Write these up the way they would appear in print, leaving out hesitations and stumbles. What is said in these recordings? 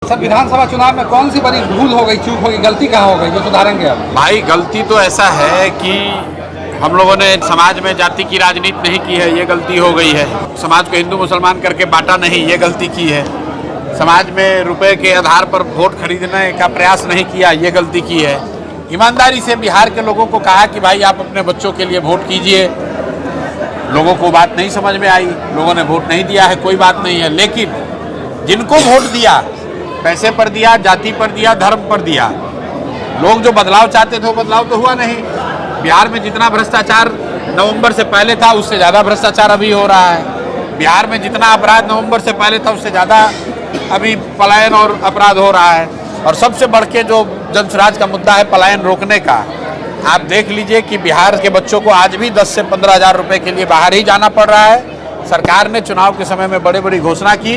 Sir, विधानसभा चुनाव में कौन सी बड़ी भूल हो गई, चूक हो गई, गलती कहाँ हो गई जो सुधारेंगे आप? भाई गलती तो ऐसा है कि हम लोगों ने समाज में जाति की राजनीति नहीं की है, ये गलती हो गई है। समाज को हिंदू मुसलमान करके बांटा नहीं, ये गलती की है। समाज में रुपए के आधार पर वोट खरीदने का प्रयास नहीं किया, ये गलती की है। ईमानदारी से बिहार के लोगों को कहा कि भाई आप अपने बच्चों के लिए वोट कीजिए। लोगों को बात नहीं समझ में आई, लोगों ने वोट नहीं दिया है, कोई बात नहीं है। लेकिन जिनको वोट दिया, पैसे पर दिया, जाति पर दिया, धर्म पर दिया, लोग जो बदलाव चाहते थे वो बदलाव तो हुआ नहीं। बिहार में जितना भ्रष्टाचार नवंबर से पहले था उससे ज़्यादा भ्रष्टाचार अभी हो रहा है। बिहार में जितना अपराध नवंबर से पहले था उससे ज़्यादा अभी पलायन और अपराध हो रहा है। और सबसे बढ़ के जो जनसुराज का मुद्दा है पलायन रोकने का, आप देख लीजिए कि बिहार के बच्चों को आज भी 10 से 15 हज़ार रुपये के लिए बाहर ही जाना पड़ रहा है। सरकार ने चुनाव के समय में बड़ी बड़ी घोषणा की,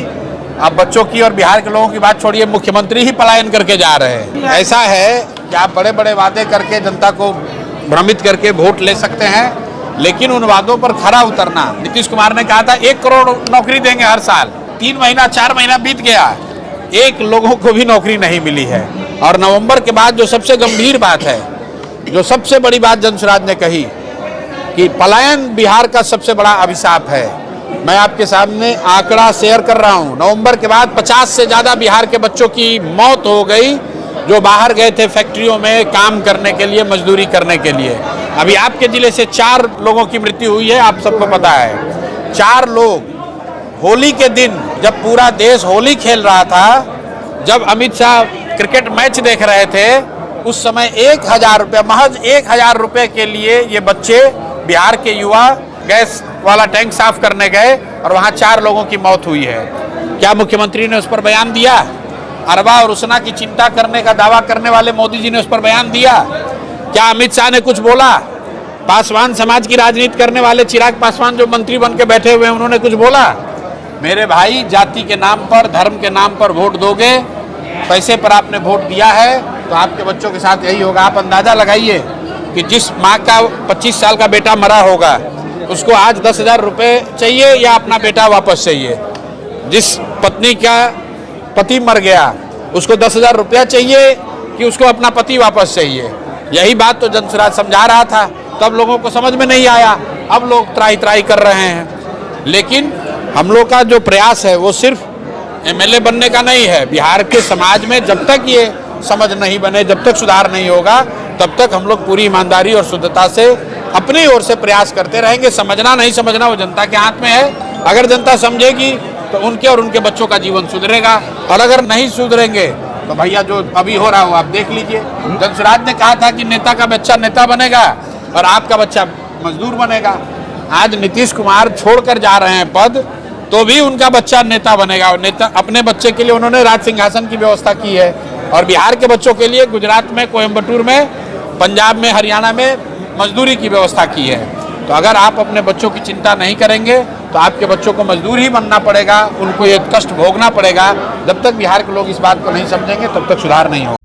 अब बच्चों की और बिहार के लोगों की बात छोड़िए, मुख्यमंत्री ही पलायन करके जा रहे हैं। ऐसा है कि आप बड़े बड़े वादे करके जनता को भ्रमित करके वोट ले सकते हैं, लेकिन उन वादों पर खरा उतरना। नीतीश कुमार ने कहा था 1 करोड़ नौकरी देंगे हर साल, 3 महीना 4 महीना बीत गया, एक लोगों को भी नौकरी नहीं मिली है। और नवंबर के बाद जो सबसे गंभीर बात है, जो सबसे बड़ी बात जनसुराज ने कही कि पलायन बिहार का सबसे बड़ा अभिशाप है। मैं आपके सामने आंकड़ा शेयर कर रहा हूं, नवंबर के बाद 50 से ज़्यादा बिहार के बच्चों की मौत हो गई जो बाहर गए थे फैक्ट्रियों में काम करने के लिए, मजदूरी करने के लिए। अभी आपके जिले से 4 लोगों की मृत्यु हुई है, आप सबको पता है। 4 लोग होली के दिन, जब पूरा देश होली खेल रहा था, जब अमित शाह क्रिकेट मैच देख रहे थे, उस समय 1000 रुपये, महज 1000 रुपये के लिए ये बच्चे, बिहार के युवा गैस वाला टैंक साफ करने गए और वहाँ 4 लोगों की मौत हुई है। क्या मुख्यमंत्री ने उस पर बयान दिया? अरबा और उसना की चिंता करने का दावा करने वाले मोदी जी ने उस पर बयान दिया? क्या अमित शाह ने कुछ बोला? पासवान समाज की राजनीति करने वाले चिराग पासवान जो मंत्री बन के बैठे हुए हैं, उन्होंने कुछ बोला? मेरे भाई, जाति के नाम पर, धर्म के नाम पर वोट दोगे, पैसे पर आपने वोट दिया है, तो आपके बच्चों के साथ यही होगा। आप अंदाजा लगाइए कि जिस माँ का 25 साल का बेटा मरा होगा, उसको आज 10,000 रुपये चाहिए या अपना बेटा वापस चाहिए? जिस पत्नी का पति मर गया, उसको 10,000 रुपया चाहिए कि उसको अपना पति वापस चाहिए? यही बात तो जनसुराज समझा रहा था, तब लोगों को समझ में नहीं आया। अब लोग त्राही त्राही कर रहे हैं। लेकिन हम लोग का जो प्रयास है वो सिर्फ MLA बनने का नहीं है। बिहार के समाज में जब तक ये समझ नहीं बने, जब तक सुधार नहीं होगा, तब तक हम लोग पूरी ईमानदारी और शुद्धता से अपनी ओर से प्रयास करते रहेंगे। समझना नहीं समझना वो जनता के हाथ में है। अगर जनता समझेगी तो उनके और उनके बच्चों का जीवन सुधरेगा, और अगर नहीं सुधरेंगे तो भैया जो अभी हो रहा हो आप देख लीजिए। जनसुराज ने कहा था कि नेता का बच्चा नेता बनेगा और आपका बच्चा मजदूर बनेगा। आज नीतीश कुमार छोड़कर जा रहे हैं पद, तो भी उनका बच्चा नेता बनेगा। और नेता अपने बच्चे के लिए उन्होंने राज सिंहासन की व्यवस्था की है, और बिहार के बच्चों के लिए गुजरात में, कोयम्बटूर में, पंजाब में, हरियाणा में मजदूरी की व्यवस्था की है। तो अगर आप अपने बच्चों की चिंता नहीं करेंगे तो आपके बच्चों को मजदूर ही बनना पड़ेगा, उनको ये कष्ट भोगना पड़ेगा। जब तक बिहार के लोग इस बात को नहीं समझेंगे तब तक सुधार नहीं होगा।